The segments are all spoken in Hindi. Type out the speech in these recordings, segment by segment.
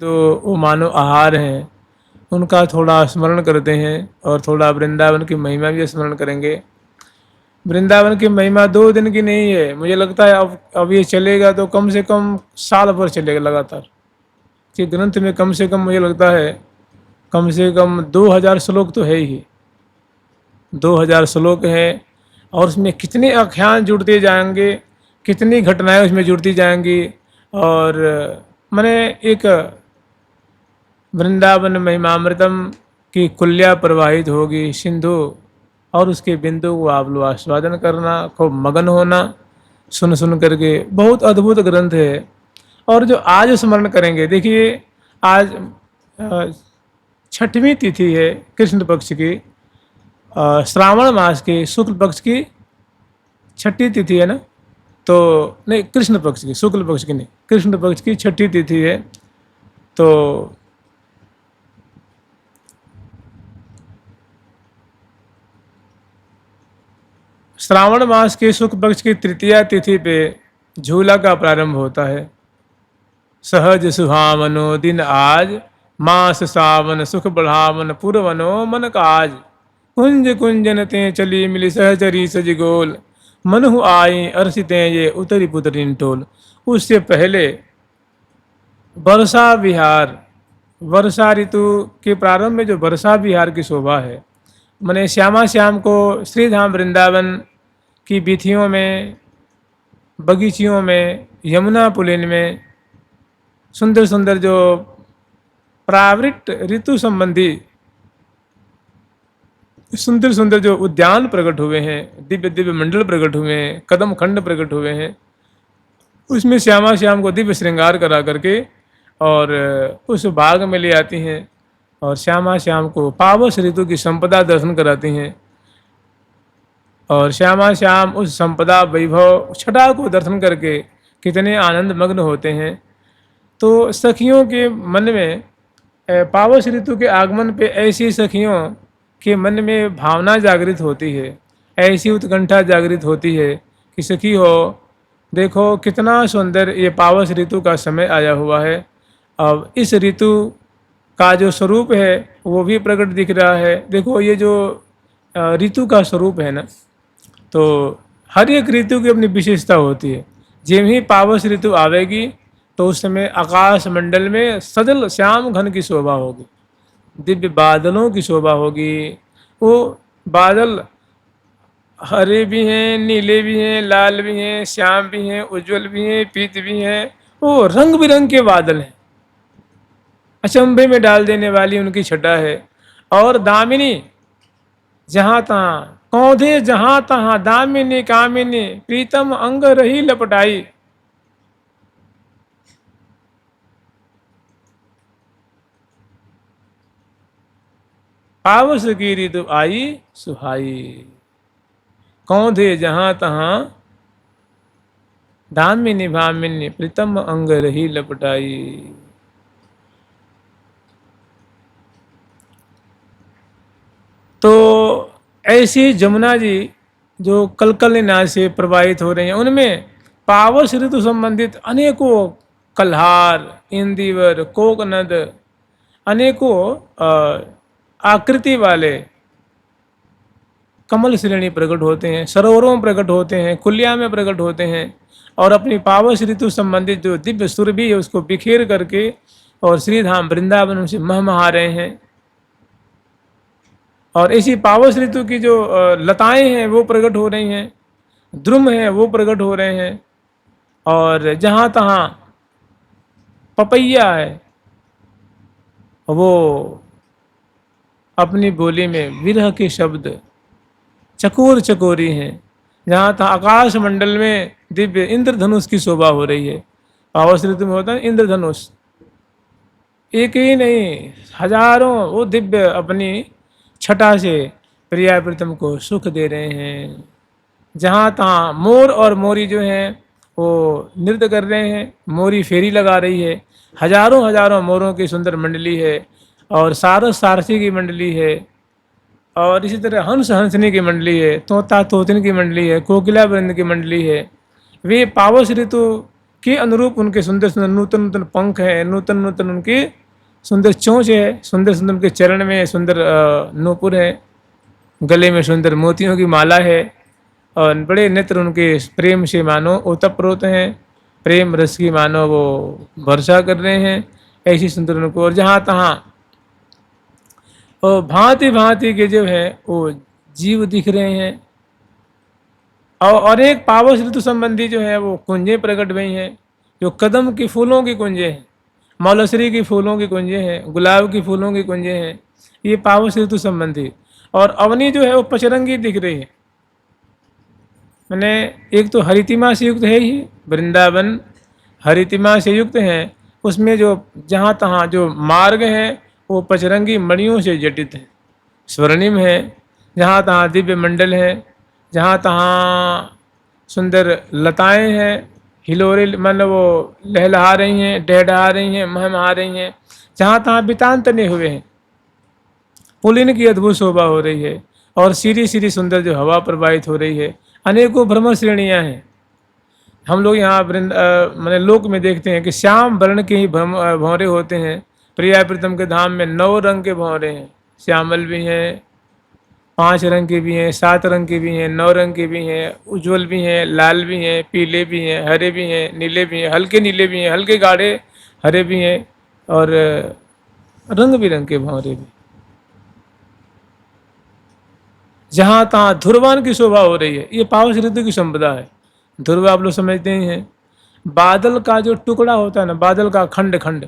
तो वो मानो आहार हैं, उनका थोड़ा स्मरण करते हैं और थोड़ा वृंदावन की महिमा भी स्मरण करेंगे। वृंदावन की महिमा 2 दिन की नहीं है, मुझे लगता है अब ये चलेगा तो कम से कम साल भर चलेगा लगातार। कि ग्रंथ में कम से कम मुझे लगता है कम से कम 2000 श्लोक तो है ही, 2000 श्लोक हैं। और उसमें कितने आख्यान जुड़ते जाएंगे, कितनी घटनाएं उसमें जुड़ती जाएंगी। और मैंने एक वृंदावन महिमामृतम की कुल्या प्रवाहित होगी सिंधु, और उसके बिंदु को आप लोग आस्वादन करना, खूब मगन होना सुन सुन करके। बहुत अद्भुत ग्रंथ है। और जो आज स्मरण करेंगे, देखिए आज अ, छठवीं तिथि है कृष्ण पक्ष की, श्रावण मास की शुक्ल पक्ष की छठी तिथि है ना। तो नहीं, कृष्ण पक्ष की, शुक्ल पक्ष की नहीं, कृष्ण पक्ष की छठी तिथि है। तो श्रावण मास के शुक्ल पक्ष की तृतीया तिथि पे झूला का प्रारंभ होता है। सहज सुहावनो दिन आज, मास सावन सुख बढ़ावन पुरवनो मन काज। कुंज कुंजन ते चली मिली सहचरी सज गोल, मनहु आई अरसिते ये उतरी पुतरिन टोल। उससे पहले वर्षा विहार, वर्षा ऋतु के प्रारंभ में जो वर्षा विहार की शोभा है, मैंने श्यामा श्याम को श्रीधाम वृंदावन की वीथियों में, बगीचियों में, यमुना पुलिन में सुंदर सुंदर जो प्रावृत ऋतु संबंधी सुंदर सुंदर जो उद्यान प्रकट हुए हैं, दिव्य दिव्य मंडल प्रकट हुए हैं, कदम खंड प्रकट हुए हैं, उसमें श्यामा श्याम को दिव्य श्रृंगार करा करके और उस बाग में ले आती हैं और श्यामा श्याम को पावस ऋतु की संपदा दर्शन कराती हैं। और श्यामा श्याम उस संपदा वैभव छटा को दर्शन करके कितने आनंद मग्न होते हैं। तो सखियों के मन में पावस ऋतु के आगमन पे ऐसी सखियों के मन में भावना जागृत होती है, ऐसी उत्कंठा जागृत होती है कि सखी हो, देखो कितना सुंदर ये पावस ऋतु का समय आया हुआ है। अब इस ऋतु का जो स्वरूप है वो भी प्रकट दिख रहा है। देखो ये जो ऋतु का स्वरूप है ना, तो हर एक ऋतु की अपनी विशेषता होती है। जिम ही पावस ऋतु आवेगी तो उस समय आकाश मंडल में सजल श्याम घन की शोभा होगी, दिव्य बादलों की शोभा होगी। वो बादल हरे भी हैं, नीले भी हैं, लाल भी हैं, श्याम भी हैं, उज्जवल भी हैं, पीत भी हैं। वो रंग बिरंग के बादल हैं, अचंभे में डाल देने वाली उनकी छटा है। और दामिनी जहाँ तहाँ, कौंधे जहाँ तहाँ, दामिनी कामिनी प्रीतम अंग रही लपटाई। पावस की ऋतु आई सुहाई, कौंधे जहाँ तहाँ, दामिनी भामिनी प्रीतम अंग रही लपटाई। तो ऐसी जमुना जी जो कलकल नाद से प्रवाहित हो रही हैं, उनमें पावस ऋतु संबंधित अनेकों कल्हार, इंदिवर, कोकनद, अनेकों आकृति वाले कमल श्रेणी प्रकट होते हैं, सरोवरों में प्रकट होते हैं, कुलिया में प्रकट होते हैं। और अपनी पावस ऋतु संबंधित जो दिव्य सुर भी है उसको बिखेर करके और श्रीधाम वृंदावन से महमहा रहे हैं। और इसी पावस ऋतु की जो लताएं हैं वो प्रकट हो रही हैं, द्रुम हैं वो प्रकट हो रहे हैं। और जहाँ तहाँ पपैया है वो अपनी बोली में विरह के शब्द चकोर चकोरी हैं। जहाँ तहाँ आकाश मंडल में दिव्य इंद्रधनुष की शोभा हो रही है। पावस ऋतु में होता है इंद्रधनुष, एक ही नहीं हजारों वो दिव्य अपनी छटा से प्रिया प्रीतम को सुख दे रहे हैं। जहाँ तहाँ मोर और मोरी जो हैं वो नृत्य कर रहे हैं, मोरी फेरी लगा रही है, हजारों हजारों मोरों की सुंदर मंडली है। और सारस सारसी की मंडली है, और इसी तरह हंस हंसनी की मंडली है, तोता तोतिन की मंडली है, कोकिला वृंद की मंडली है। वे पावस ऋतु के अनुरूप उनके सुंदर सुंदर नूतन नूतन पंख हैं, नूतन नूतन उनकी सुंदर चोंच है, सुंदर सुंदर उनके चरण में सुंदर नूपुर है, गले में सुंदर मोतियों की माला है, और बड़े नेत्र उनके प्रेम से मानो ओतप्रोत हैं, प्रेम रस की मानो वो वर्षा कर रहे हैं, ऐसी सुंदर उनको। और जहाँ तहाँ और भांति भांति के जो है वो जीव दिख रहे हैं, और एक पावस ऋतु संबंधी जो है वो कुंजें प्रकट हुई हैं, जो कदम की फूलों की कुंजें हैं, मौलसरी की फूलों की कुंजें हैं, गुलाब की फूलों की कुंजें हैं, ये पावस ऋतु संबंधी। और अवनी जो है वो पचरंगी दिख रही है, मैंने एक तो हरितिमा से युक्त है ही, वृंदावन हरितिमा से युक्त है, उसमें जो जहाँ तहाँ जो मार्ग है वो पचरंगी मणियों से जटित है, स्वर्णिम है, जहाँ तहाँ दिव्य मंडल है, जहाँ तहाँ सुंदर लताएं हैं, हिलोरे मतलब वो लहलहा रही हैं, डहडहा रही हैं, महमहा रही हैं, जहाँ तहाँ बितान तने हुए हैं, पुलिन की अद्भुत शोभा हो रही है, और सीरी सीरी सुंदर जो हवा प्रवाहित हो रही है, अनेकों भ्रमर श्रेणियाँ हैं। हम लोग यहाँ मैंने लोक में देखते हैं कि श्याम वर्ण के ही भंवरे होते हैं। प्रिया प्रीतम के धाम में 9 रंग के भंवरे हैं, श्यामल भी हैं, 5 रंग के भी हैं, 7 रंग के भी हैं, 9 रंग के भी हैं, उज्ज्वल भी हैं, लाल भी हैं, पीले भी हैं, हरे भी हैं, नीले भी हैं, हल्के नीले भी हैं, हल्के गाढ़े हरे भी हैं, और रंग बिरंग के भंवरे भी। जहाँ तहाँ ध्रुवान की शोभा हो रही है, ये पावस ऋतु की संपदा है। ध्रुव आप लोग समझते ही हैं, बादल का जो टुकड़ा होता है ना, बादल का खंड खंड,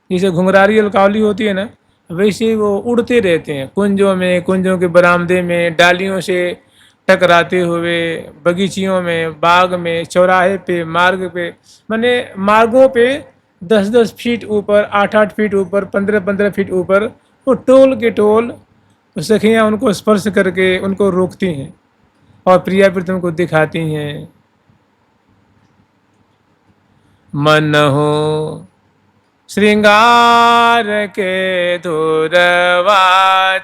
जैसे घुंघरारी अलकावली होती है ना, वैसे वो उड़ते रहते हैं कुंजों में, कुंजों के बरामदे में, डालियों से टकराते हुए, बगीचियों में, बाग में, चौराहे पे, मार्ग पे, माने मार्गों पे 10-10 फीट ऊपर, 8-8 फीट ऊपर, 15-15 फीट ऊपर, वो टोल के टोल सखियाँ उनको स्पर्श करके उनको रोकती हैं और प्रिया प्रीतम को दिखाती हैं। मन हो श्रृंगार के धुरवा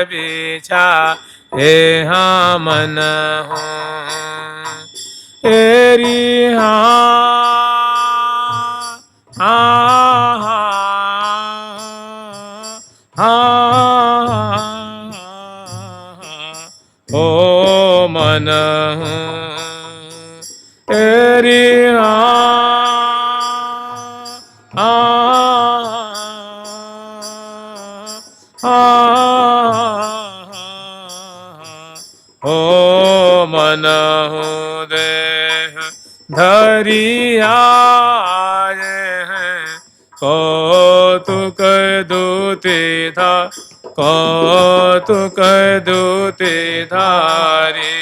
बिछा, हे हाँ मन हो एरी हाँ हाँ हाँ ओ मन हो एरी ओ मन हो देह धरी आए हैं, कौतुक दूती था, कौतुक दूती धारी,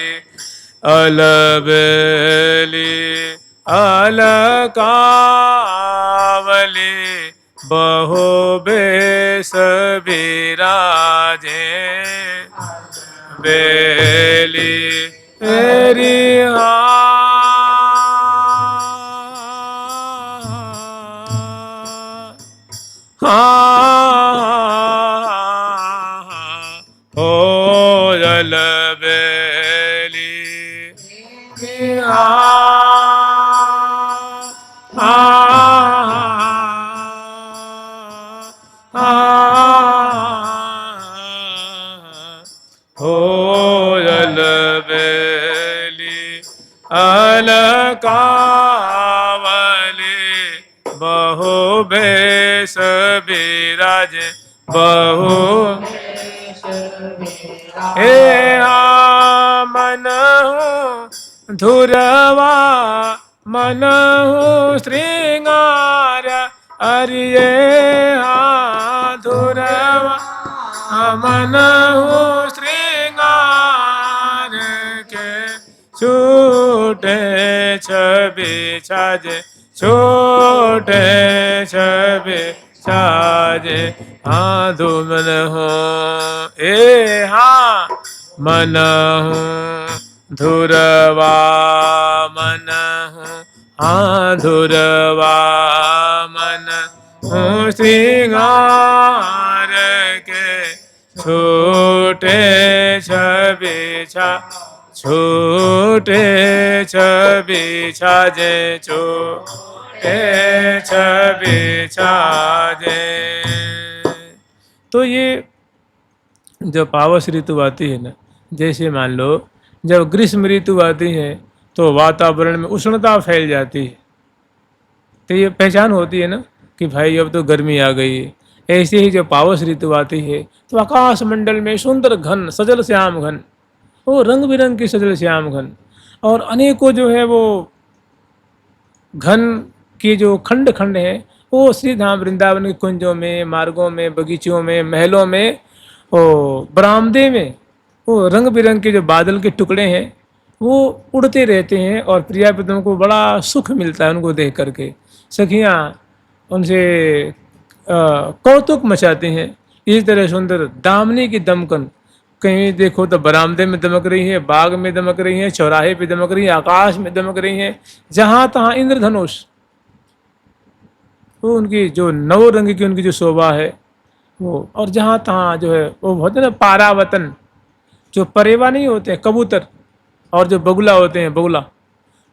अलबेली अलकावली, बहु बेस बिराजे, बेली तेरी हो जल बेली हो जल बेली अलकावली, बहु बेस बिराज, बहु हे मन हो धुरवा, मन हो श्रृंगार, अरिये हाँ धुरवा, मन हो श्रृंगार के, छूटे छवि छाजे, छोटे छवि छाजे, हाँ दुमन हो ए हाँ मन हो धुरवा, मन हो हाँ धुरवा, मन हो श्रृंगार के, छोटे छवि छा छूटे छवि छाजे छूटे छवि छाजे। तो ये जब पावस ऋतु आती है ना, जैसे मान लो जब ग्रीष्म ऋतु आती है तो वातावरण में उष्णता फैल जाती है, तो ये पहचान होती है ना कि भाई अब तो गर्मी आ गई है। ऐसे ही जब पावस ऋतु आती है तो आकाश मंडल में सुंदर घन सजल श्याम घन, वो रंग बिरंग की सजल श्याम घन, और अनेकों जो है वो घन के जो खंड खंड हैं वो श्री धाम वृंदावन के कुंजों में, मार्गों में, बगीचों में, महलों में, वो बरामदे में, वो रंग बिरंग के जो बादल के टुकड़े हैं वो उड़ते रहते हैं और प्रिया प्रीतम को बड़ा सुख मिलता है उनको देख करके। सखियाँ उनसे कौतुक मचाती हैं। इस तरह सुंदर दामनी की दमकन कहीं देखो तो बरामदे में दमक रही है, बाग में दमक रही है, चौराहे पे दमक रही है, आकाश में दमक रही है, जहाँ तहाँ इंद्रधनुष। वो उनकी जो नव रंग की उनकी जो शोभा है वो, और जहाँ तहाँ जो है वो होते हैं ना पारावतन, जो परेवा नहीं होते कबूतर, और जो बगुला होते हैं बगुला,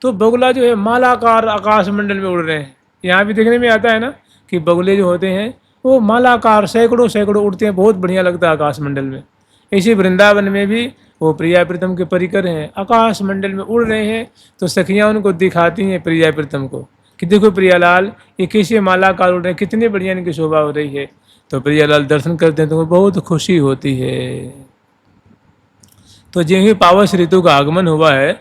तो बगुला जो है मालाकार आकाश मंडल में उड़ रहे हैं। यहाँ भी देखने में आता है ना कि बगुले जो होते हैं वो मालाकार सैकड़ों सैकड़ों उड़ते हैं, बहुत बढ़िया लगता है आकाश मंडल में। इसी वृंदावन में भी वो प्रिया प्रीतम के परिकर हैं, आकाश मंडल में उड़ रहे हैं, तो सखियाँ उनको दिखाती हैं प्रिया प्रीतम को कि देखो प्रियालाल ये कैसे मालाकार उड़ रहे हैं, कितनी बढ़िया इनकी शोभा हो रही है। तो प्रियालाल दर्शन करते हैं तो बहुत खुशी होती है। तो जो ही पावस ऋतु का आगमन हुआ है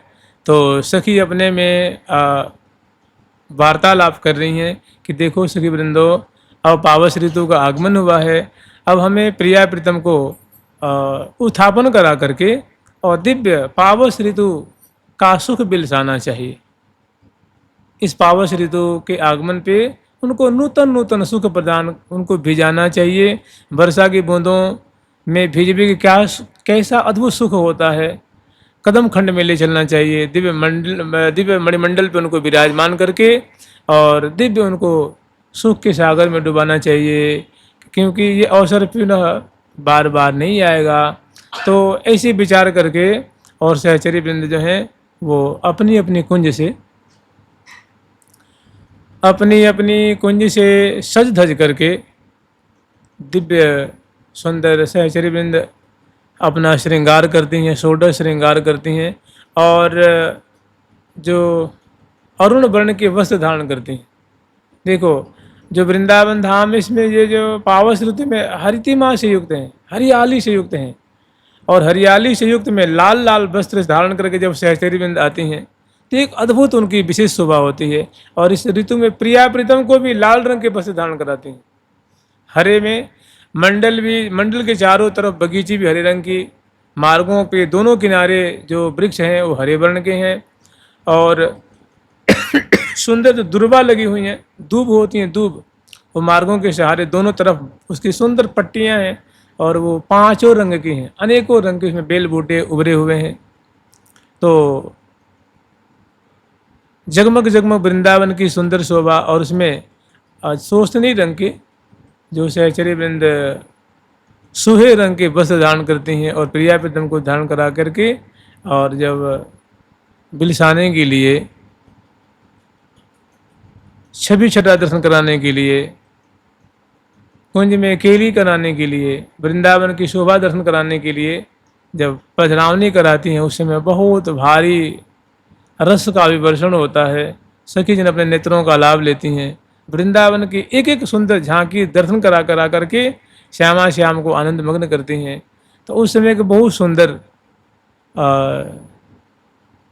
तो सखी अपने में वार्तालाप कर रही हैं कि देखो सखी वृंदो, अब पावस ऋतु का आगमन हुआ है, अब हमें प्रिया प्रीतम को उत्थापन करा करके और दिव्य पावस ऋतु का सुख बिलसाना चाहिए। इस पावस ऋतु के आगमन पे उनको नूतन नूतन सुख प्रदान उनको भिजाना चाहिए। वर्षा की बूंदों में भीज भीग क्या कैसा अद्भुत सुख होता है, कदम खंड में ले चलना चाहिए, दिव्य मणिमंडल पे उनको विराजमान करके और दिव्य उनको सुख के सागर में डुबाना चाहिए, क्योंकि ये अवसर पुनः बार बार नहीं आएगा। तो ऐसे विचार करके और सहचरी वृंद जो हैं वो अपनी अपनी कुंज से सज धज करके दिव्य सुंदर सहचरी वृंद अपना श्रृंगार करती हैं, षोडश श्रृंगार करती हैं, और जो अरुण वर्ण के वस्त्र धारण करती हैं। देखो जो वृंदावन धाम, इसमें ये जो पावस ऋतु में हरितिमा से युक्त हैं, हरियाली से युक्त हैं, और हरियाली से युक्त में लाल लाल वस्त्र धारण करके जब सहचरी वृंद आती हैं तो एक अद्भुत उनकी विशेष शोभा होती है। और इस ऋतु में प्रिया प्रीतम को भी लाल रंग के वस्त्र धारण कराती हैं। हरे में मंडल के चारों तरफ बगीचे भी हरे रंग की, मार्गों पे दोनों किनारे जो वृक्ष हैं वो हरे वर्ण के हैं, और सुंदर जो दुर्बा लगी हुई हैं, दूब होती हैं दूब, वो मार्गों के सहारे दोनों तरफ उसकी सुंदर पट्टियां हैं, और वो पांचों रंग की हैं, अनेकों रंग के उसमें बेल बूटे उभरे हुए हैं। तो जगमग जगमग वृंदावन की सुंदर शोभा, और उसमें सोस्तनी रंग के जो सहचरी वृंद सुहे रंग के वस्त्र धारण करती हैं और प्रिया प्रीतम को धारण करा करके, और जब बिलसाने के लिए, छवि छटा दर्शन कराने के लिए, कुंज में केली कराने के लिए, वृंदावन की शोभा दर्शन कराने के लिए जब पधरावनी कराती हैं उस समय बहुत भारी रस का विवर्षण होता है। सखी जन अपने नेत्रों का लाभ लेती हैं, वृंदावन की एक एक सुंदर झांकी दर्शन करा करके श्यामा श्याम को आनंद मग्न करती हैं। तो उस समय के बहुत सुंदर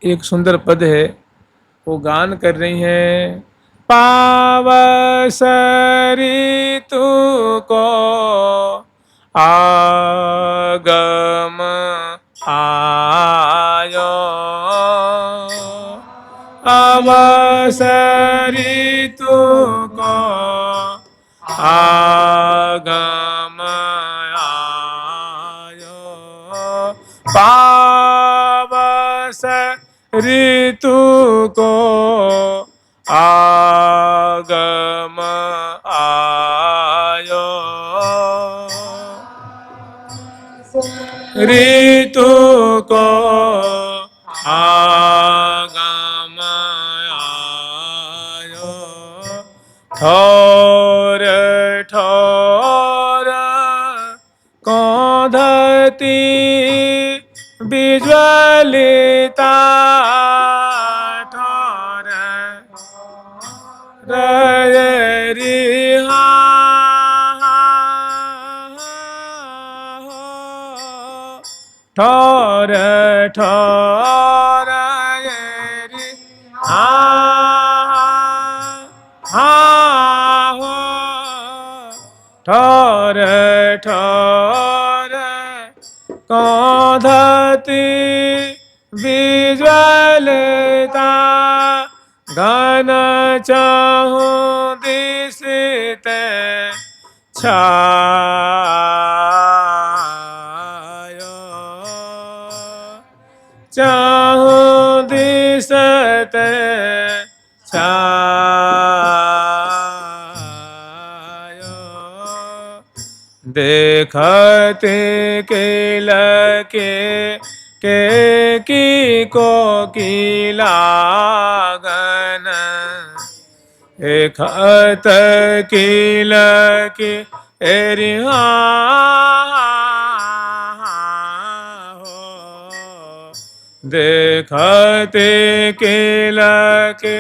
एक सुंदर पद है, वो गान कर रही हैं। पावस ऋतु को आगम आयो, पावस ऋतु को आगम आयो, पावस ऋतु को आगम आयो, ऋतु को ठोर ठोर कौंधती विज्वलिता ठोर रिहा ठोर ठोर रिहा ठोर ठोर कौंधती विज्वलिता घन चाहूं दिशित छायो चाहूं दिशत छायो देखते केल के की को की लागन खत किल की एरिहा देखते किल के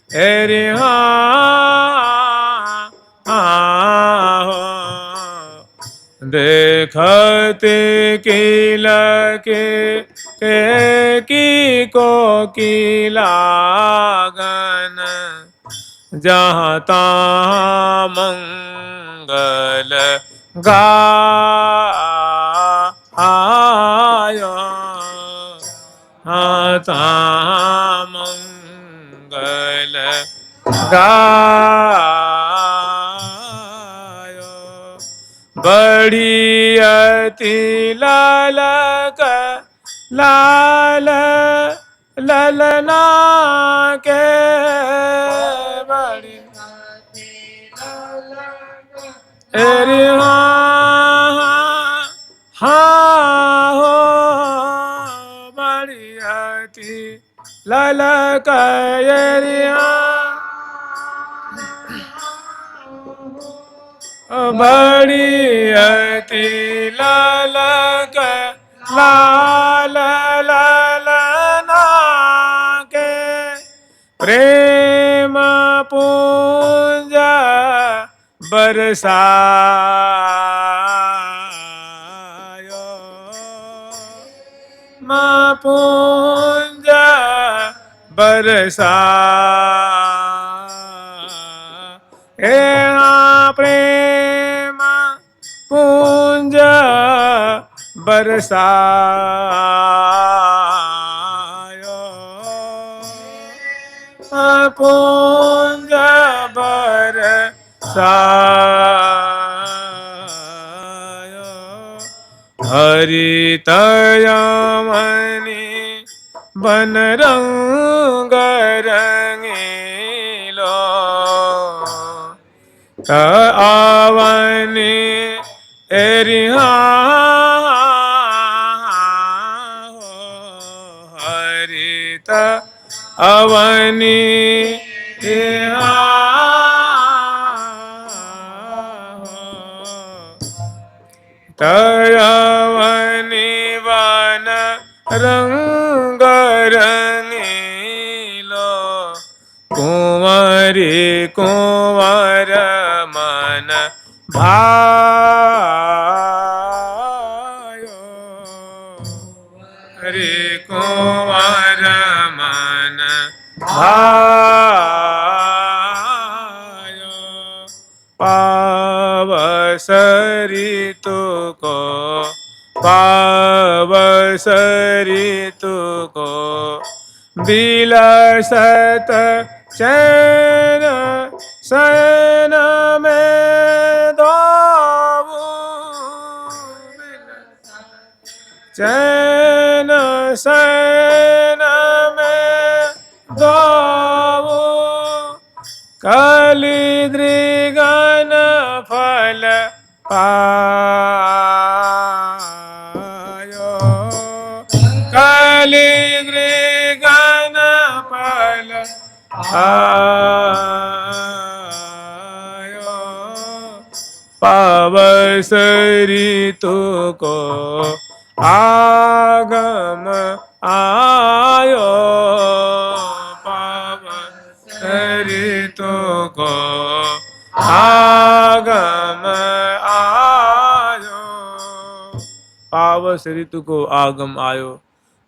एरिहा देखते किल के की को की लागन जहाँ तहाँ मंगल गायो हाँ तहाँ मंगल गायो बड़ी अति लालक लाल ललना के बड़ी एरि हाँ हो बड़ी अति ललक एरि बड़ी अति ललक लाल ललना के प्रेम पूंज बरसायो पूंज बरसा प्रेम पूंज बरसायो पूंज बरसायो हरित यमनी बन रंग रंगीलो आवनी एरिहा हरित अवनी तयवनी वन रंग रंगीलो कुंवरी कुंवर मन भायो रे कुंवर मन भायो पावसरी तुको पावसरी तुको बिलसत चैन शयन में दावू चैन शयन में दावू कली दृगन फल पायो कली दृगन फल पावस ऋतु को आगम आयो, पावस ऋतु को आगम आयो, पावस ऋतु को आगम आयो।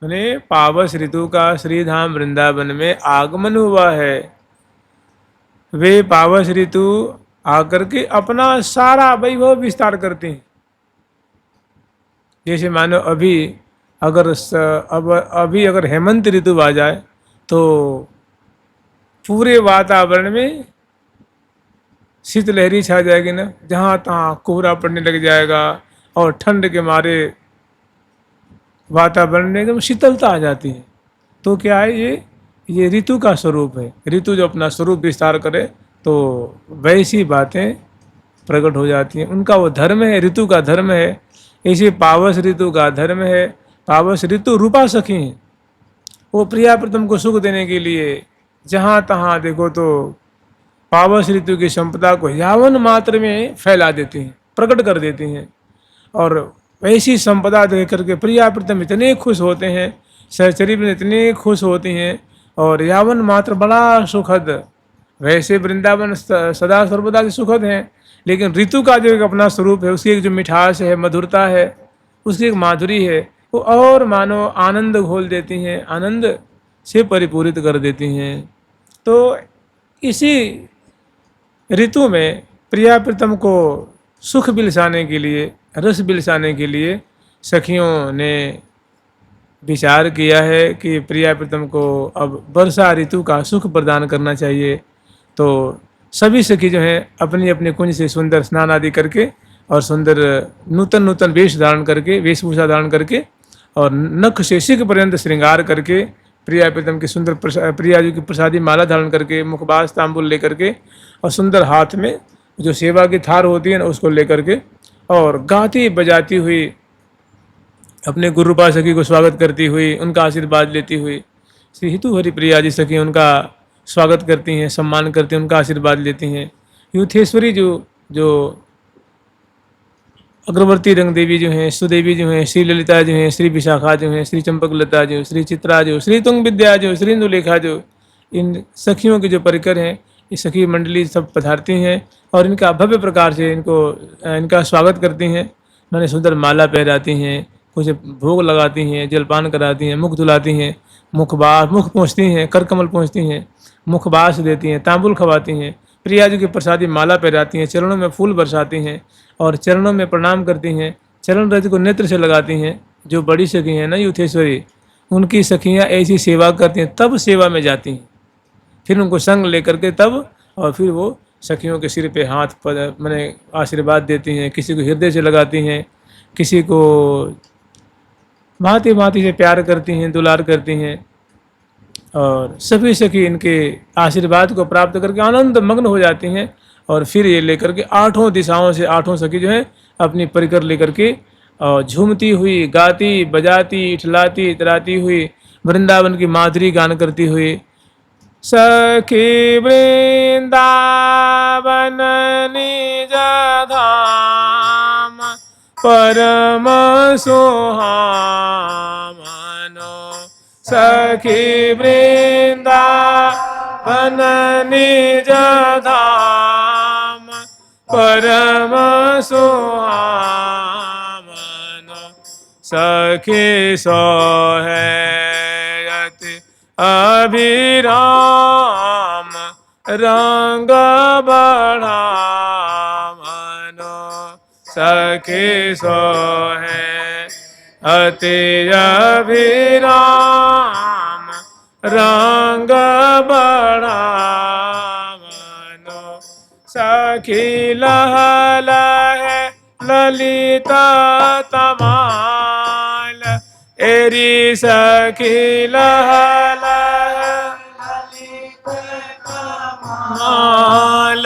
मैंने पावस ऋतु का श्रीधाम वृंदावन में आगमन हुआ है। वे पावस ऋतु आकर के अपना सारा वैभव विस्तार करते हैं। जैसे मानो अभी अगर हेमंत ऋतु आ जाए तो पूरे वातावरण में शीतलहरी छा जाएगी ना, जहाँ तहाँ कोहरा पड़ने लग जाएगा और ठंड के मारे वातावरण में एकदम शीतलता आ जाती है। तो क्या है, ये ऋतु का स्वरूप है। ऋतु जो अपना स्वरूप विस्तार करे तो वैसी बातें प्रकट हो जाती हैं। उनका वो धर्म है, ऋतु का धर्म है। ऐसे पावस ऋतु का धर्म है। पावस ऋतु रूपा सखी हैं। वो प्रिया प्रीतम को सुख देने के लिए जहाँ तहाँ देखो तो पावस ऋतु की संपदा को यावन मात्र में फैला देती हैं, प्रकट कर देती हैं। और वैसी संपदा देख करके प्रिया प्रीतम इतने खुश होते हैं, सहचरी भी इतने खुश होती हैं। और यावन मात्र बड़ा सुखद, वैसे वृंदावन सदा सर्वदा से सुखद हैं, लेकिन ऋतु का जो एक अपना स्वरूप है, उसकी एक जो मिठास है, मधुरता है, उसकी एक माधुरी है, वो और मानो आनंद घोल देती हैं, आनंद से परिपूरित कर देती हैं। तो इसी ऋतु में प्रिया प्रीतम को सुख बिलसाने के लिए, रस बिलसाने के लिए सखियों ने विचार किया है कि प्रिया प्रीतम को अब वर्षा ऋतु का सुख प्रदान करना चाहिए। तो सभी सखी जो हैं अपनी अपनी कुंज से सुंदर स्नान आदि करके और सुंदर नूतन नूतन वेशभूषा धारण करके और नख से शिख पर्यंत श्रृंगार करके प्रिया प्रीतम की सुंदर प्रिया जी की प्रसादी माला धारण करके, मुखबास तांबुल लेकर के और सुंदर हाथ में जो सेवा की थार होती है ना उसको लेकर के और गाती बजाती हुई अपने गुरुपा सखी को स्वागत करती हुई, उनका आशीर्वाद लेती हुई श्री हितु हरि प्रिया जी सखी उनका स्वागत करती हैं, सम्मान करती हैं, उनका आशीर्वाद लेती हैं। यूथेश्वरी जो अग्रवर्ती रंग देवी जो हैं, सुदेवी जो हैं, श्री ललिता जो हैं, श्री विशाखा जो हैं, श्री चंपक लता जो, श्री चित्रा जो, श्री तुंग विद्या जो, श्री इंदुलेखा जो, इन सखियों के जो परिकर हैं, ये सखी मंडली सब पधारती हैं और इनका भव्य प्रकार से इनका स्वागत करती हैं। उन्होंने सुंदर माला पहराती हैं, कुछ भोग लगाती हैं, जलपान कराती हैं, मुख धुलाती हैं, मुख पहुँचती हैं, कर कमल पहुँचती हैं, मुखबास देती हैं, तांबुल खवाती हैं, प्रिया जी की प्रसादी माला पहराती हैं, चरणों में फूल बरसाती हैं और चरणों में प्रणाम करती हैं, चरण रज को नेत्र से लगाती हैं। जो बड़ी सखी हैं ना यूथेश्वरी, उनकी सखियाँ ऐसी सेवा करती हैं, तब सेवा में जाती हैं, फिर उनको संग लेकर के तब और फिर वो सखियों के सिर पे हाथ मैंने आशीर्वाद देती हैं, किसी को हृदय से लगाती हैं, किसी को भांति भांति से प्यार करती हैं, दुलार करती हैं और सभी सखी इनके आशीर्वाद को प्राप्त करके आनंद मग्न हो जाती हैं। और फिर ये लेकर के आठों दिशाओं से आठों सखी जो है अपनी परिकर लेकर के झूमती हुई, गाती बजाती, इठलाती इतराती हुई, वृंदावन की माधुरी गान करती हुई सखी वृंदावन निज धाम परम सुहामनो, सखी वृंदावन निज धाम परम सुहामनो, सखी सोहयति अभिराम रंग बढ़ामनो, सखी सोहे अति अभिराम रंग बढ़ामनो, सखी लह लह ललिता तमाल एरी, सखी लह लह माल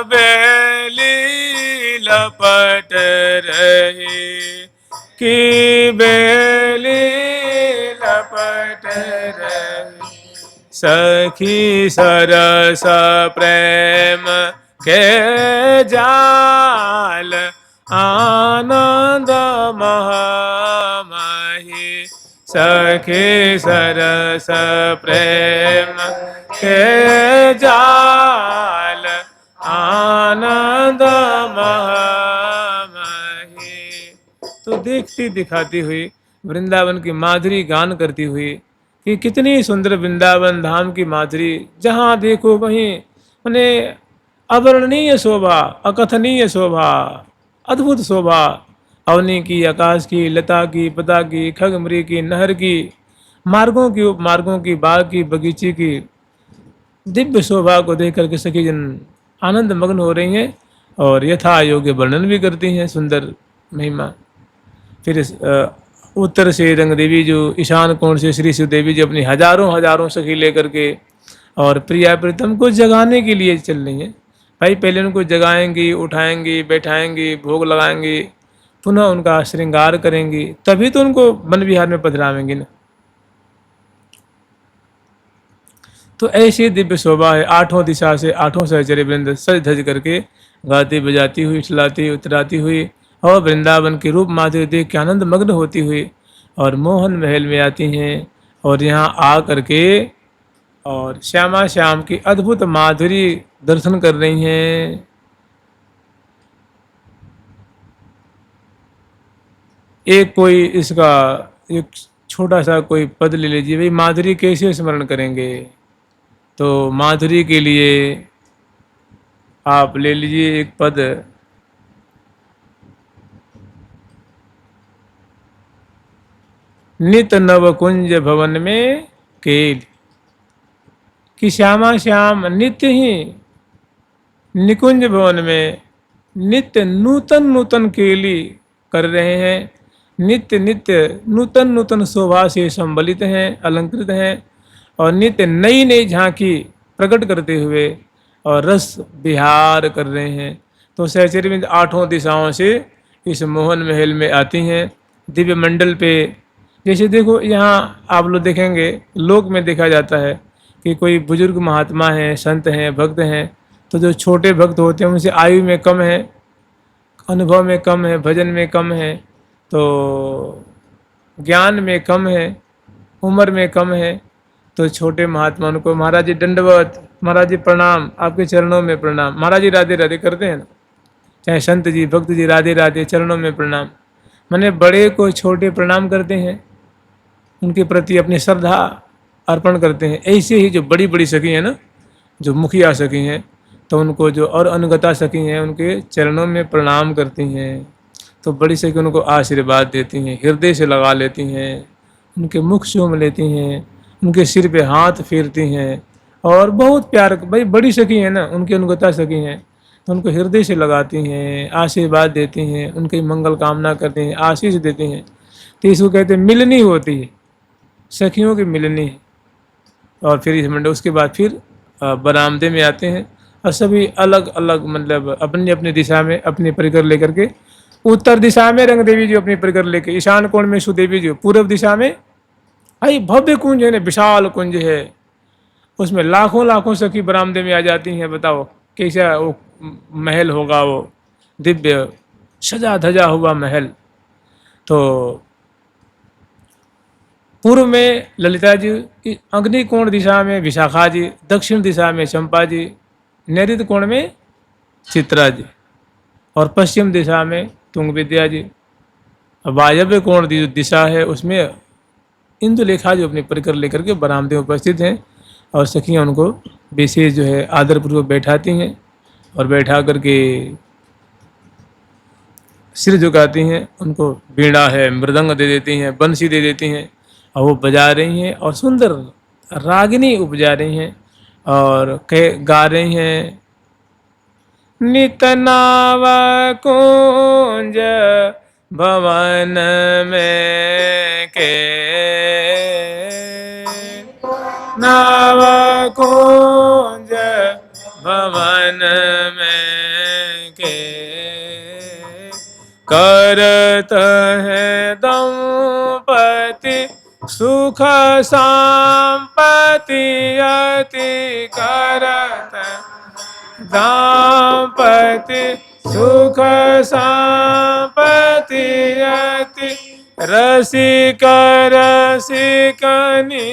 बेली लपट रही की बेली लपट रही, सखी सरस प्रेम के जाल सखे सरस प्रेम के जाल आनंद मही। तो देखती दिखाती हुई वृंदावन की माधुरी गान करती हुई कि कितनी सुंदर वृंदावन धाम की माधुरी, जहाँ देखो वहीं माने अवर्णनीय शोभा, अकथनीय शोभा, अद्भुत शोभा, अवनी की, आकाश की, लता की, पता की, खगमृग की, नहर की, मार्गों की, उपमार्गों की, बाग की, बगीचे की दिव्य शोभा को देख करके सखी जन आनंद मग्न हो रही हैं और यथा योग्य वर्णन भी करती हैं सुंदर महिमा। फिर उत्तर से रंग देवी जो, ईशान कोण से श्री शिव देवी जो अपनी हजारों हजारों सखी लेकर के और प्रिया प्रीतम को जगाने के लिए चल रही हैं। भाई पहले उनको जगाएंगी, उठाएंगी, बैठाएंगी, भोग लगाएंगी, पुनः उनका श्रृंगार करेंगी, तभी तो उनको वन विहार में पधरावेंगी ना। तो ऐसी दिव्य शोभा है, आठों दिशा से आठों सहचर्य वृंद सज धज करके गाती बजाती हुई, चलाती उतराती हुई और वृंदावन के रूप माधुर्य देख के आनंद मग्न होती हुई और मोहन महल में आती हैं और यहाँ आ करके और श्यामा श्याम की अद्भुत माधुरी दर्शन कर रही हैं। एक कोई इसका एक छोटा सा कोई पद ले लीजिए, भाई माधुरी कैसे स्मरण करेंगे। तो माधुरी के लिए आप ले लीजिए एक पद, नित नव कुंज भवन में केल, कि श्यामा श्याम नित्य ही निकुंज भवन में नित्य नूतन नूतन केली कर रहे हैं, नित्य नित्य नूतन नूतन शोभा से संबलित हैं, अलंकृत हैं और नित्य नई नई झांकी प्रकट करते हुए और रस विहार कर रहे हैं। तो सहचर्य में आठों दिशाओं से इस मोहन महल में आती हैं। दिव्य मंडल पे जैसे देखो, यहाँ आप लोग देखेंगे लोक में देखा जाता है कि कोई बुजुर्ग महात्मा हैं, संत हैं, भक्त हैं, तो जो छोटे भक्त होते हैं उनसे आयु में कम है, अनुभव में कम है, भजन में कम है, तो ज्ञान में कम है, उम्र में कम है, तो छोटे महात्मा उनको महाराज जी दंडवत, महाराज जी प्रणाम, आपके चरणों में प्रणाम, महाराज जी राधे राधे करते हैं ना, चाहे संत जी भक्त जी राधे राधे, चरणों में प्रणाम, माने बड़े को छोटे प्रणाम करते हैं, उनके प्रति अपनी श्रद्धा अर्पण करते हैं। ऐसे ही जो बड़ी बड़ी सखी हैं ना, जो मुखिया सखी हैं, तो उनको जो और अनुगता सखी हैं उनके चरणों में प्रणाम करती हैं। तो बड़ी सखी उनको आशीर्वाद देती हैं, हृदय से लगा लेती हैं, उनके मुख चूम लेती हैं, उनके सिर पे हाथ फेरती हैं और बहुत प्यार, भाई बड़ी सखी हैं ना, उनकी अनुगता सखी हैं, तो उनको हृदय से लगाती हैं, आशीर्वाद देती हैं, उनकी मंगल कामना करती हैं, आशीष देती हैं। तो इसको कहते हैं मिलनी होती है, सखियों की मिलनी है। और फिर इस मंडप उसके बाद फिर बरामदे में आते हैं और सभी अलग अलग मतलब अपनी अपनी दिशा में अपनी परिकर लेकर के, उत्तर दिशा में रंग देवी जी अपनी परिकर लेके, ईशान कोण में सुदेवी जी, पूर्व दिशा में भाई भव्य कुंज है ना, विशाल कुंज है, उसमें लाखों लाखों सखी बरामदे में आ जाती हैं। बताओ कैसा वो महल होगा, वो दिव्य सजा धजा हुआ महल। तो पूर्व में ललिता जी, अग्निकोण दिशा में विशाखा जी, दक्षिण दिशा में चंपा जी, नैऋत्य कोण में चित्रा जी और पश्चिम दिशा में तुंग विद्या जी। वायव्य कोण जो दिशा है उसमें इंदुलेखा जो अपनी परिकर लेकर के बरामदे में उपस्थित हैं और सखियाँ उनको विशेष जो है आदरपूर्वक बैठाती हैं और बैठा करके सिर झुकाती हैं, उनको बीड़ा है, मृदंग दे देती हैं, बंसी दे देती हैं और वो बजा रही हैं और सुंदर रागिनी उपजा रही हैं और गा रही हैं, नित नाव कुंज भवन में के, नाव कुंज भवन में के, करत है दंपति सुख संपत्ति अति, करत दाम्पति सुख संपत्ति अति रसिक रसिकनी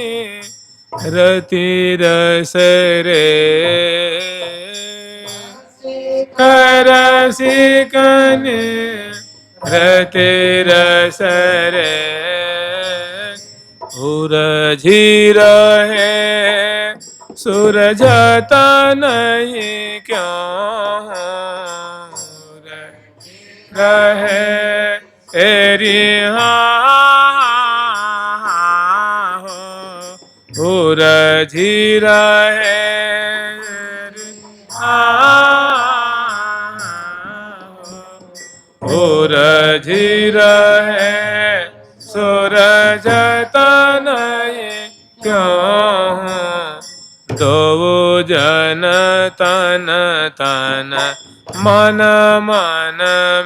रति रस रे रसिकनी रति रस रे उरझी रहे सूरज नहीं क्यों रहे एरी उरझी रहे उरझी रहे सूरज नहीं क्यों दो जन तन तन मन मन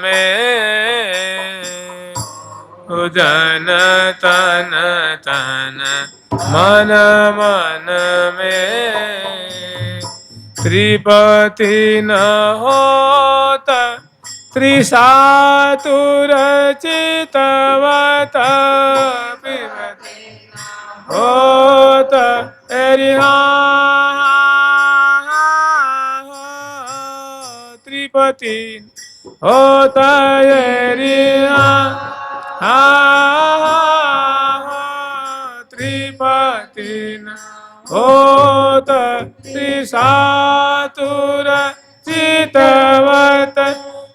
में जन तन तन मन मन में त्रिपति न होता त्रिसातुर चितवत होत त्रिपति होता त्रिपति होत त्रिसातुर चितवत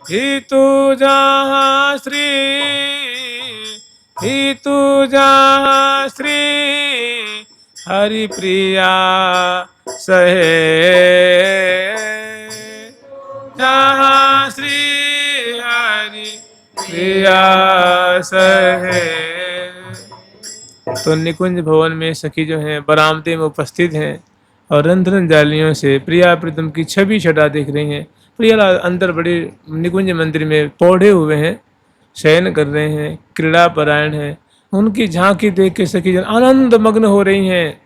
हितु जहाँ श्री हरि प्रिया सहे जहाँ श्री हरि प्रिया सहे। तो निकुंज भवन में सखी जो हैं बरामदे में उपस्थित हैं और रंध्रन जालियों से प्रिया प्रीतम की छवि छटा देख रही हैं। प्रियालाल अंदर बड़े निकुंज मंदिर में पौधे हुए हैं, शयन कर रहे हैं, क्रीड़ा परायण हैं। उनकी झांकी देख के सखी जन आनंद मग्न हो रही हैं।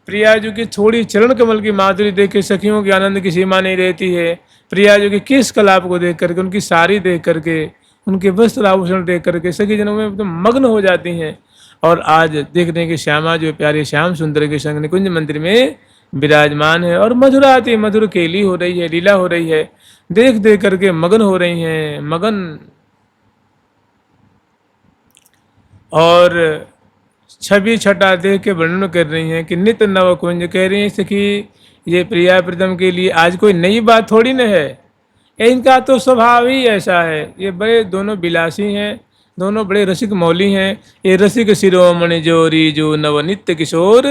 प्रिया जी की थोड़ी चरण कमल की माधुरी देख के सखियों के आनंद की सीमा नहीं रहती है। प्रिया जी की किस कलाप को देख करके, उनकी साड़ी देख करके, उनके वस्त्र आभूषण देख करके सखी जनों में एकदम मग्न हो जाती हैं। और आज देख रहे हैं कि श्यामा जो प्यारे श्याम सुंदर के संग निकुंज मंदिर में विराजमान है और मधुराती मधुर केली हो रही है, लीला हो रही है। देख देख करके मगन हो रही हैं, मगन। और छवि छटा देख के वर्णन कर रही हैं कि नित नव कुंज, कह रही हैं सखी ये प्रिया प्रीतम के लिए आज कोई नई बात थोड़ी न है, इनका तो स्वभाव ही ऐसा है। ये बड़े दोनों बिलासी हैं, दोनों बड़े रसिक मौली हैं। ये रसिक शिरोमणि जोरी जो नव नित्य किशोर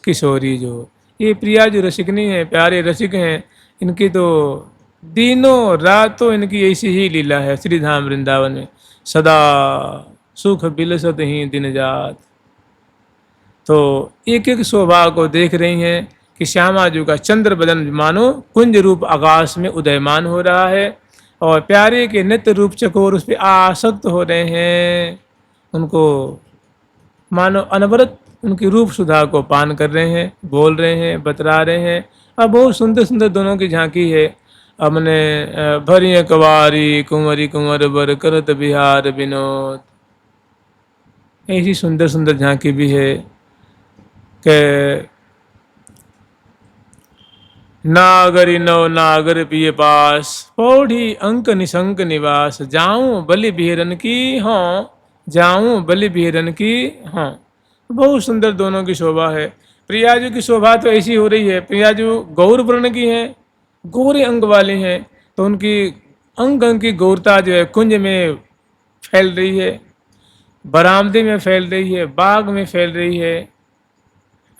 किशोरी जो, ये प्रिया जो रसिकनी है, प्यारे रसिक हैं। इनकी तो दिनों रातों इनकी ऐसी ही लीला है श्री धाम वृंदावन में, सदा सुख बिलसत ही दिन जात। तो एक एक शोभा को देख रही हैं कि श्यामा जी का चंद्र बदन मानो कुंज रूप आकाश में उदयमान हो रहा है और प्यारे के नित्य रूप चकोर उस पर आसक्त हो रहे हैं। उनको मानो अनवरत उनकी रूप सुधा को पान कर रहे हैं, बोल रहे हैं, बतरा रहे हैं। अब बहुत सुंदर सुंदर दोनों की झांकी है। अपने भरी कवारी कुंवरी कुंवर बर करत बिहार विनोद, ऐसी सुंदर सुंदर झांकी भी है कि नागरी नव नागर पिए पास पौढ़ी अंक निशंक निवास, जाऊं बलि बिहरन की हाँ, जाऊं बलि बिहरन की हाँ। बहुत सुंदर दोनों की शोभा है। प्रिया जी की शोभा तो ऐसी हो रही है, प्रिया जी गौर वर्ण की हैं, गोरे अंग वाली हैं, तो उनकी अंग अंग की गौरता जो है कुंज में फैल रही है, बरामदे में फैल रही है, बाग में फैल रही है।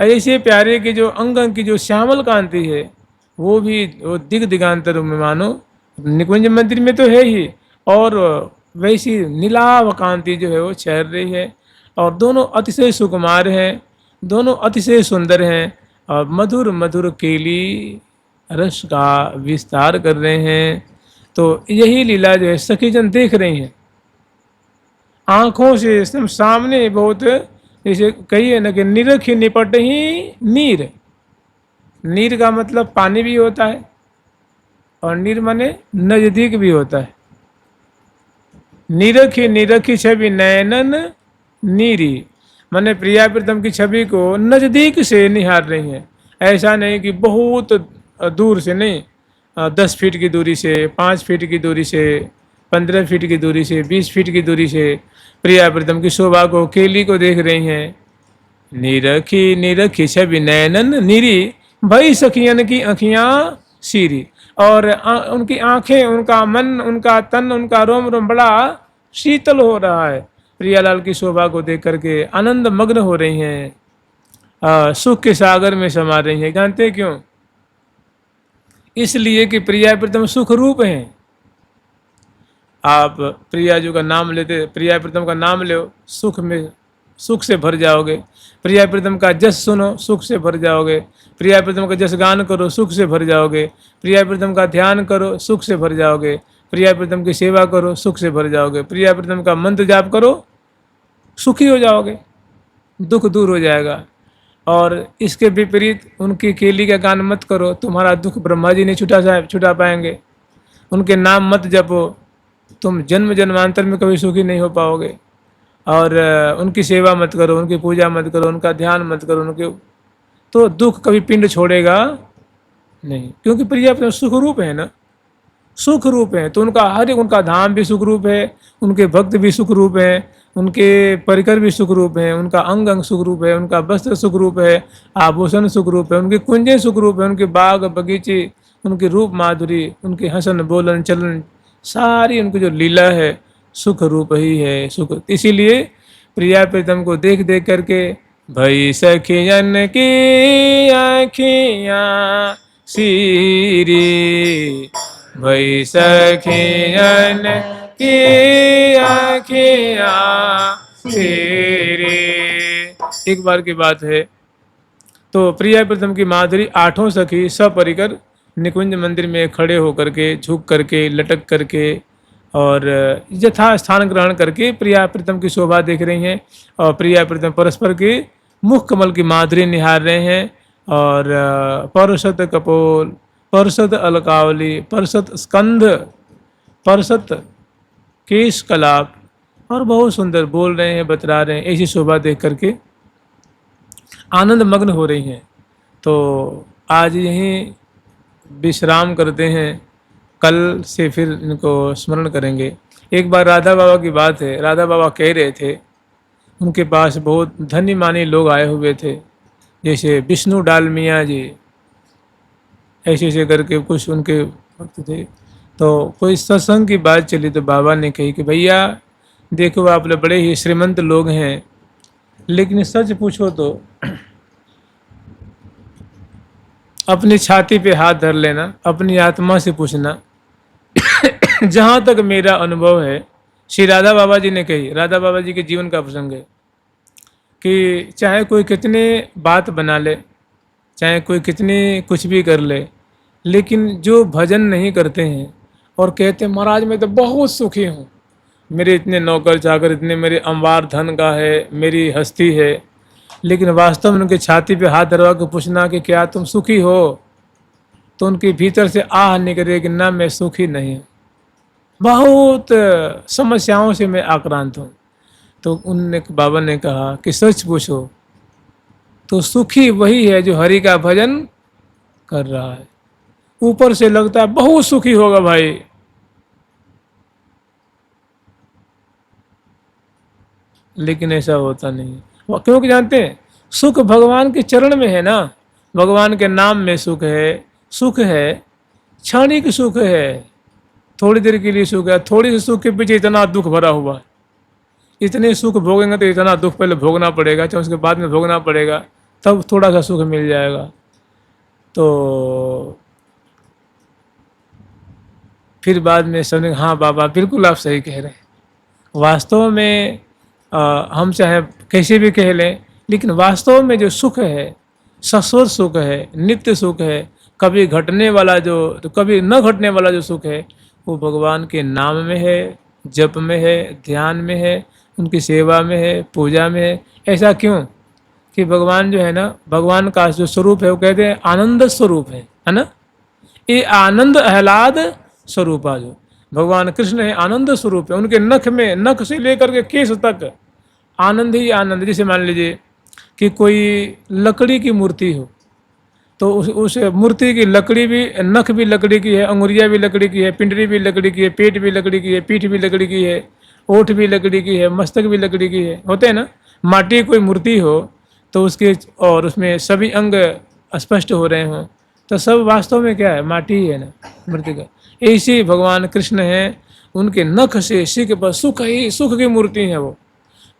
ऐसे प्यारे की जो अंग अंग की जो श्यामल कांति है वो भी वो दिग दिगांतर में मानो निकुंज मंदिर में तो है ही, और वैसी नीलाव कांति जो है वो छहर रही है। और दोनों अतिशय सुकुमार हैं, दोनों अतिशय सुंदर हैं और मधुर मधुर केली रस का विस्तार कर रहे हैं। तो यही लीला जो है सखीजन देख रही हैं आँखों से एकदम सामने। बहुत जैसे कहिए ना कि निरखी निपट ही नीर, नीर का मतलब पानी भी होता है और नीर माने नजदीक भी होता है। निरखी निरखी छवि नयनन नीरी, माने प्रिया प्रीतम की छवि को नज़दीक से निहार रही हैं। ऐसा नहीं कि बहुत दूर से नहीं, 10 फीट की दूरी से, 5 फीट की दूरी से, 15 फीट की दूरी से, 20 फीट की दूरी से प्रिया प्रीतम की शोभा को, केली को देख रही हैं। निरखी निरखी छवि नैनन नीरी, भई सखियन की आँखियाँ सीरी। और उनकी आंखें, उनका मन, उनका तन, उनका रोम रोम बड़ा शीतल हो रहा है। प्रियालाल की शोभा को देख करके आनंद मग्न हो रही हैं, सुख के सागर में समा रही हैं। जानते क्यों? इसलिए कि प्रिया प्रीतम सुख रूप हैं। आप प्रिया जी का नाम लेते, प्रिया प्रीतम का नाम लो, सुख में, सुख से भर जाओगे। प्रिया प्रीतम का जस सुनो, सुख से भर जाओगे। प्रिया प्रीतम का जस गान करो, सुख से भर जाओगे। प्रिया प्रीतम का ध्यान करो, सुख से भर जाओगे। प्रिया प्रीतम की सेवा करो, सुख से भर जाओगे। प्रिया प्रीतम का मंत्र जाप करो, सुखी हो जाओगे, दुख दूर हो जाएगा। और इसके विपरीत उनकी केली का गान मत करो, तुम्हारा दुख ब्रह्मा जी नहीं छुटा पाएंगे। उनके नाम मत जपो, तुम जन्म जन्मांतर में कभी सुखी नहीं हो पाओगे। और उनकी सेवा मत करो, उनकी पूजा मत करो, उनका ध्यान मत करो, उनके, तो दुख कभी पिंड छोड़ेगा नहीं। क्योंकि प्रिया अपने सुख रूप है ना, सुख रूप है। तो उनका हर एक, उनका धाम भी सुख रूप है, उनके भक्त भी सुख रूप हैं, उनके परिकर भी सुख रूप हैं, उनका अंग अंग सुख रूप है, उनका वस्त्र सुख रूप है, आभूषण सुख रूप है, उनकी कुंजें सुख रूप है, उनके बाग बगीचे, उनकी रूप माधुरी, उनके हसन बोलन चलन, सारी उनकी जो लीला है सुख रूप ही है। सुख, इसीलिए प्रिया प्रीतम को देख देख करके भई सखियन की आँखियाँ सीरी, भई सखियन की आँखियाँ सीरी। एक बार की बात है, तो प्रिया प्रीतम की माधुरी आठों सखी सपरिकर निकुंज मंदिर में खड़े होकर के, झुक करके, लटक करके और यथा स्थान ग्रहण करके प्रिया प्रीतम की शोभा देख रही हैं। और प्रिया प्रीतम परस्पर के मुख कमल की माधुरी निहार रहे हैं। और परसत कपोल, परसत अलकावली, परसत स्कंध, परसत केश कलाप, और बहुत सुंदर बोल रहे हैं, बतला रहे हैं। ऐसी शोभा देख करके आनंद मग्न हो रही हैं। तो आज यहीं विश्राम करते हैं, कल से फिर इनको स्मरण करेंगे। एक बार राधा बाबा की बात है, राधा बाबा कह रहे थे, उनके पास बहुत धनी मानी लोग आए हुए थे, जैसे विष्णु डालमिया जी, ऐसे ऐसे करके कुछ उनके भक्त थे। तो कोई सत्संग की बात चली तो बाबा ने कही कि भैया देखो, आप लोग बड़े ही श्रीमंत लोग हैं, लेकिन सच पूछो तो अपनी छाती पे हाथ धर लेना, अपनी आत्मा से पूछना। जहाँ तक मेरा अनुभव है, श्री राधा बाबा जी ने कही, राधा बाबा जी के जीवन का प्रसंग है कि चाहे कोई कितने बात बना ले, चाहे कोई कितने कुछ भी कर ले, लेकिन जो भजन नहीं करते हैं और कहते हैं महाराज मैं तो बहुत सुखी हूँ, मेरे इतने नौकर चाकर, इतने मेरे अंबार धन का है, मेरी हस्ती है, लेकिन वास्तव में उनके छाती पे हाथ धरवा के पूछना कि क्या तुम सुखी हो, तो उनके भीतर से आह निकले कि ना मैं सुखी नहीं, बहुत समस्याओं से मैं आक्रांत हूँ। तो उनने, बाबा ने कहा कि सच पूछो तो सुखी वही है जो हरि का भजन कर रहा है। ऊपर से लगता है बहुत सुखी होगा भाई, लेकिन ऐसा होता नहीं। क्योंकि जानते हैं सुख भगवान के चरण में है ना, भगवान के नाम में सुख है। सुख है क्षणिक सुख है, थोड़ी देर के लिए सुख है। थोड़ी सी सुख के पीछे इतना दुख भरा हुआ है, इतने सुख भोगेंगे तो इतना दुख पहले भोगना पड़ेगा, चाहे उसके बाद में भोगना पड़ेगा, तब थोड़ा सा सुख मिल जाएगा। तो फिर बाद में समझे हाँ बाबा बिल्कुल आप सही कह रहे हैं। वास्तव में हम चाहे कैसे भी कह लें, लेकिन वास्तव में जो सुख है, शाश्वत सुख है, नित्य सुख है, कभी घटने वाला जो, तो कभी न घटने वाला जो सुख है, वो भगवान के नाम में है, जप में है, ध्यान में है, उनकी सेवा में है, पूजा में है। ऐसा क्यों कि भगवान जो है ना, भगवान का जो स्वरूप है वो कहते हैं आनंद स्वरूप है ना। ये आनंद आह्लाद स्वरूप जो भगवान कृष्ण है, आनंद स्वरूप है। उनके नख में, नख से लेकर के केश तक आनंद ही आनंद। जैसे मान लीजिए कि कोई लकड़ी की मूर्ति हो, तो उस मूर्ति की लकड़ी भी, नख भी लकड़ी की है, अंगुरिया भी लकड़ी की है, पिंडरी भी लकड़ी की है, पेट भी लकड़ी की है, पीठ भी लकड़ी की है, ओठ भी लकड़ी की है, मस्तक भी लकड़ी की है, होते हैं ना। माटी की कोई मूर्ति हो तो उसके, और उसमें सभी अंग स्पष्ट हो रहे हों, तो सब वास्तव में क्या है, माटी ही है ना, मूर्ति का। ऐसे भगवान कृष्ण हैं, उनके नख से सिर पर सुख ही सुख की मूर्ति है वो।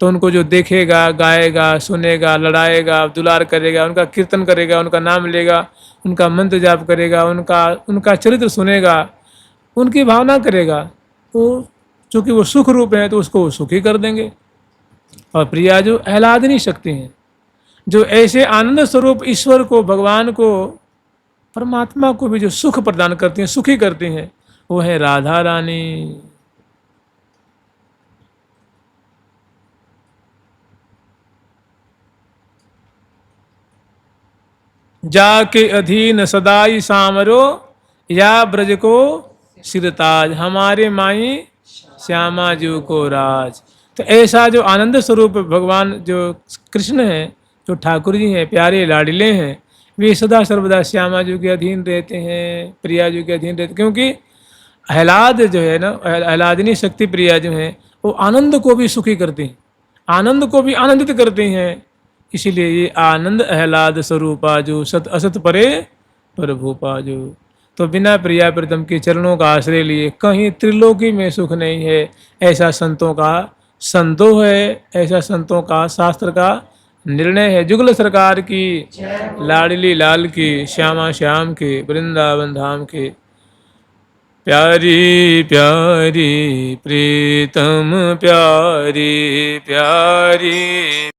तो उनको जो देखेगा, गाएगा, सुनेगा, लड़ाएगा, दुलार करेगा, उनका कीर्तन करेगा, उनका नाम लेगा, उनका मंत्र जाप करेगा, उनका उनका चरित्र सुनेगा, उनकी भावना करेगा, वो चूँकि वो सुख रूप है तो उसको वो सुखी कर देंगे। और प्रिया जो आह्लादनी शक्ति हैं, जो ऐसे आनंद स्वरूप ईश्वर को, भगवान को, परमात्मा को भी जो सुख प्रदान करती हैं, सुखी करती हैं, वो है राधा रानी। जाके अधीन सदाई सामरो, या ब्रज को सिरताज, हमारे माई श्यामा जी को राज। तो ऐसा जो आनंद स्वरूप भगवान जो कृष्ण हैं, जो ठाकुर जी हैं, प्यारे लाडले हैं, वे सदा सर्वदा श्यामा जी के अधीन रहते हैं, प्रिया जी के अधीन रहते, क्योंकि आह्लाद जो है ना, आह्लादिनी शक्ति प्रिया जो है, वो आनंद को भी सुखी करती हैं, आनंद को भी आनंदित करती हैं। इसीलिए ये आनंद आह्लाद स्वरूपा जो सत असत परे प्रभुपा जो। तो बिना प्रिया प्रीतम के चरणों का आश्रय लिए कहीं त्रिलोकी में सुख नहीं है, ऐसा संतों का संदोह है, ऐसा संतों का शास्त्र का निर्णय है। जुगल सरकार की, लाडली लाल की, श्यामा श्याम के, वृंदावन धाम के। प्यारी प्यारी प्रीतम प्यारी प्यारी